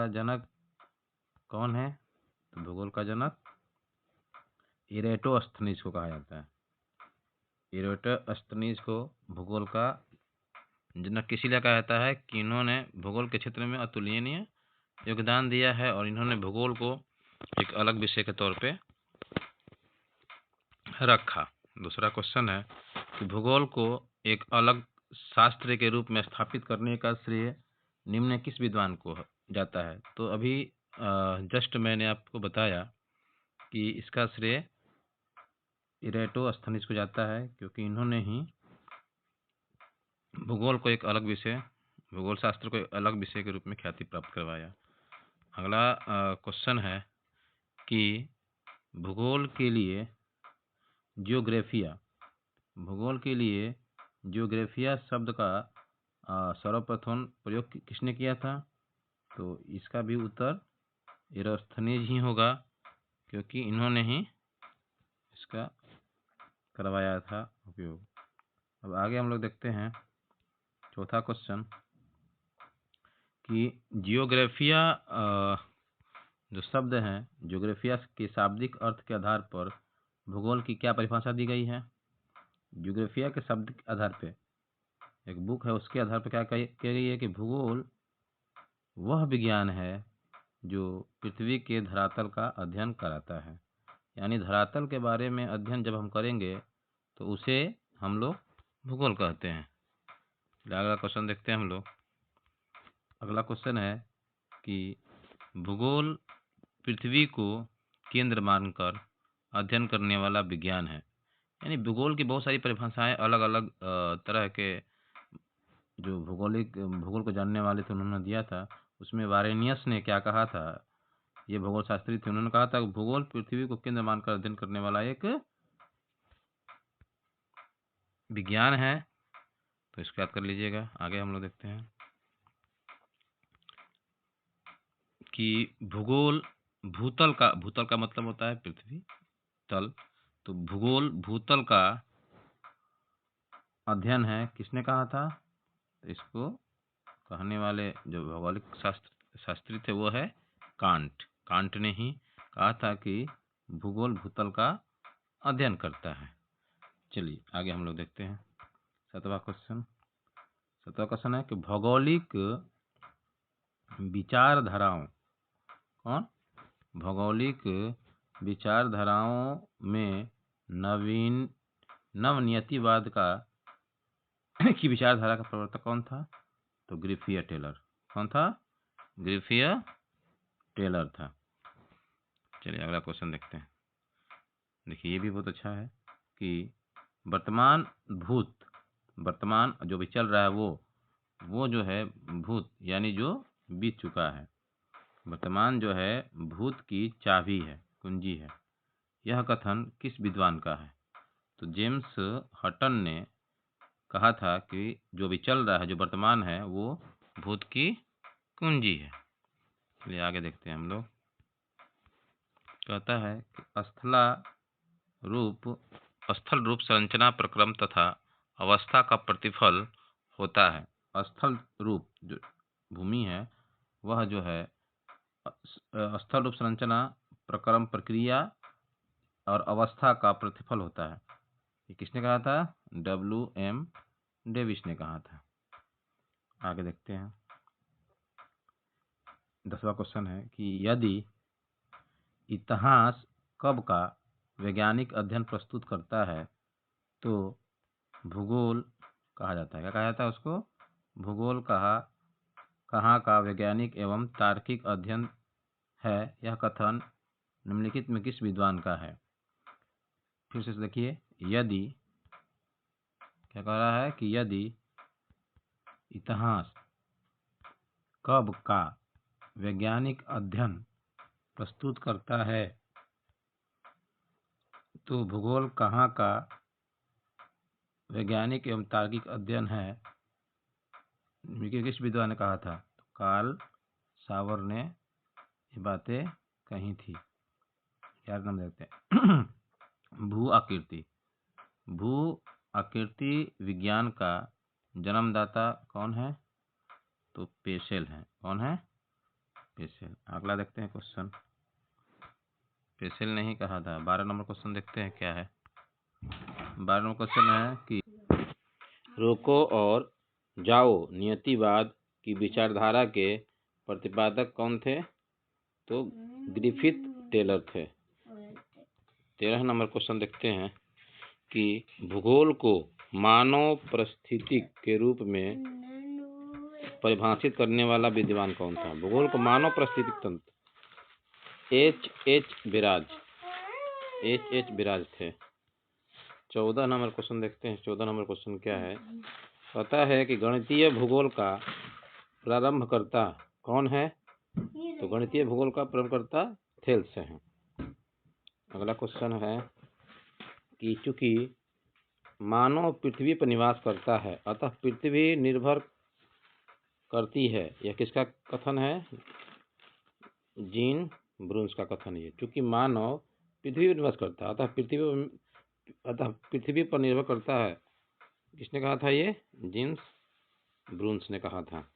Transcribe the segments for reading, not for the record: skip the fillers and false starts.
जनक कौन है? तो भूगोल का जनक इरेटोस्थनीज को कहा जाता है। इरेटोस्थनीज को भूगोल का जनक इसीलिए कहा जाता है कि इन्होंने भूगोल के क्षेत्र में अतुलनीय योगदान दिया है और इन्होंने भूगोल को एक अलग विषय के तौर पे रखा। दूसरा क्वेश्चन है कि भूगोल को एक अलग शास्त्र के रूप में स्थापित करने का श्रेय निम्न किस विद्वान को जाता है? तो अभी जस्ट मैंने आपको बताया कि इसका श्रेय इरेटोस्थनीज को जाता है, क्योंकि इन्होंने ही भूगोल को एक अलग विषय, भूगोल शास्त्र को एक अलग विषय के रूप में ख्याति प्राप्त करवाया। अगला क्वेश्चन है कि भूगोल के लिए जियोग्राफिया, भूगोल के लिए जियोग्राफिया शब्द का सर्वप्रथम प्रयोग किसने किया था? तो इसका भी उत्तर इरेटोस्थनीज ही होगा, क्योंकि इन्होंने ही इसका करवाया था उपयोग। अब आगे हम लोग देखते हैं चौथा क्वेश्चन कि जियोग्राफिया जो शब्द है, जियोग्राफिया के शाब्दिक अर्थ के आधार पर भूगोल की क्या परिभाषा दी गई है? जियोग्राफिया के शब्द के आधार पे एक बुक है, उसके आधार पर क्या कह गई है कि भूगोल वह विज्ञान है जो पृथ्वी के धरातल का अध्ययन कराता है। यानी धरातल के बारे में अध्ययन जब हम करेंगे तो उसे हम लोग भूगोल कहते हैं। अगला क्वेश्चन देखते हैं हम लोग। अगला क्वेश्चन है कि भूगोल पृथ्वी को केंद्र मानकर अध्ययन करने वाला विज्ञान है। यानी भूगोल की बहुत सारी परिभाषाएं अलग अलग तरह के जो भूगोल को जानने वाले थे उन्होंने दिया था। उसमें वारेनियस ने क्या कहा था, ये भूगोल शास्त्री थे, उन्होंने कहा था भूगोल पृथ्वी को केंद्र मानकर अध्ययन करने वाला एक विज्ञान है। तो इसको याद कर लीजिएगा। आगे हम लोग देखते हैं कि भूगोल भूतल का मतलब होता है पृथ्वी तल, तो भूगोल भूतल का अध्ययन है, किसने कहा था? तो इसको कहने वाले जो भौगोलिक शास्त्री थे वो है कांट। कांट ने ही कहा था कि भूगोल भूतल का अध्ययन करता है। चलिए आगे हम लोग देखते हैं सातवां क्वेश्चन है कि भौगोलिक विचारधाराओं भौगोलिक विचारधाराओं में नवनियतिवाद की विचारधारा का प्रवर्तक कौन था? तो ग्रिफियर टेलर। कौन था? ग्रिफियर टेलर था। चलिए अगला क्वेश्चन देखते हैं। देखिए ये भी बहुत अच्छा है कि वर्तमान जो भी चल रहा है वो जो है भूत यानी जो बीत चुका है, वर्तमान जो है भूत की चाबी है, कुंजी है। यह कथन किस विद्वान का है? तो जेम्स हटन ने कहा था कि जो भी चल रहा है, जो वर्तमान है, वो भूत की कुंजी है। चलिए आगे देखते हैं हम लोग। कहता है कि स्थल रूप संरचना प्रक्रम तथा अवस्था का प्रतिफल होता है। स्थल रूप जो भूमि है वह जो है स्थल रूप संरचना प्रक्रम प्रक्रिया और अवस्था का प्रतिफल होता है। ये किसने कहा था? W.M. डेविस ने कहा था। आगे देखते हैं 10वां क्वेश्चन है कि यदि इतिहास कब का वैज्ञानिक अध्ययन प्रस्तुत करता है तो भूगोल कहा जाता है। क्या कहा जाता है उसको? भूगोल कहाँ का वैज्ञानिक एवं तार्किक अध्ययन है। यह कथन निम्नलिखित में किस विद्वान का है? फिर से देखिए, यदि क्या कह रहा है कि यदि इतिहास कब का वैज्ञानिक अध्ययन प्रस्तुत करता है तो भूगोल कहाँ का वैज्ञानिक एवं तार्किक अध्ययन है, किस विद्वान ने कहा था? तो कार्ल सावर ने ये बातें कही थी। क्या नाम देखते हैं भू आकृति विज्ञान का जन्मदाता कौन है? तो पेशेल है। कौन है? पेशेल। अगला देखते हैं क्वेश्चन। पेशेल नहीं कहा था। 12 नंबर क्वेश्चन देखते हैं क्या है। 12 नंबर क्वेश्चन है कि रोको और जाओ नियतिवाद की विचारधारा के प्रतिपादक कौन थे? तो ग्रिफिथ टेलर थे। 13 नंबर क्वेश्चन देखते हैं कि भूगोल को मानव परिस्थिति के रूप में परिभाषित करने वाला विद्वान कौन था? भूगोल को मानव परिस्थितिक तंत्र एच एच विराज थे। 14 नंबर क्वेश्चन देखते हैं। 14 नंबर क्वेश्चन क्या है? पता है कि गणितीय भूगोल का प्रारंभकर्ता कौन है? तो गणितीय भूगोल का प्रारंभकर्ता थेल्स है। अगला क्वेश्चन है कि चूंकि मानव पृथ्वी पर निवास करता है अतः पृथ्वी निर्भर करती है, यह किसका कथन है? जीन ब्रून्स का कथन है। चूंकि मानव पृथ्वी पर निवास करता है अतः पृथ्वी पर निर्भर करता है। किसने कहा था ये? जीन्स ब्रून्स ने कहा था।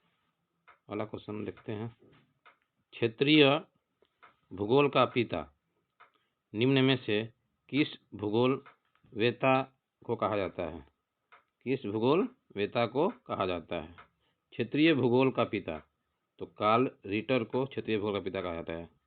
अगला क्वेश्चन देखते हैं। क्षेत्रीय भूगोल का पिता निम्न में से किस भूगोलवेत्ता को कहा जाता है? किस भूगोलवेत्ता को कहा जाता है क्षेत्रीय भूगोल का पिता? तो कार्ल रिटर को क्षेत्रीय भूगोल का पिता कहा जाता है।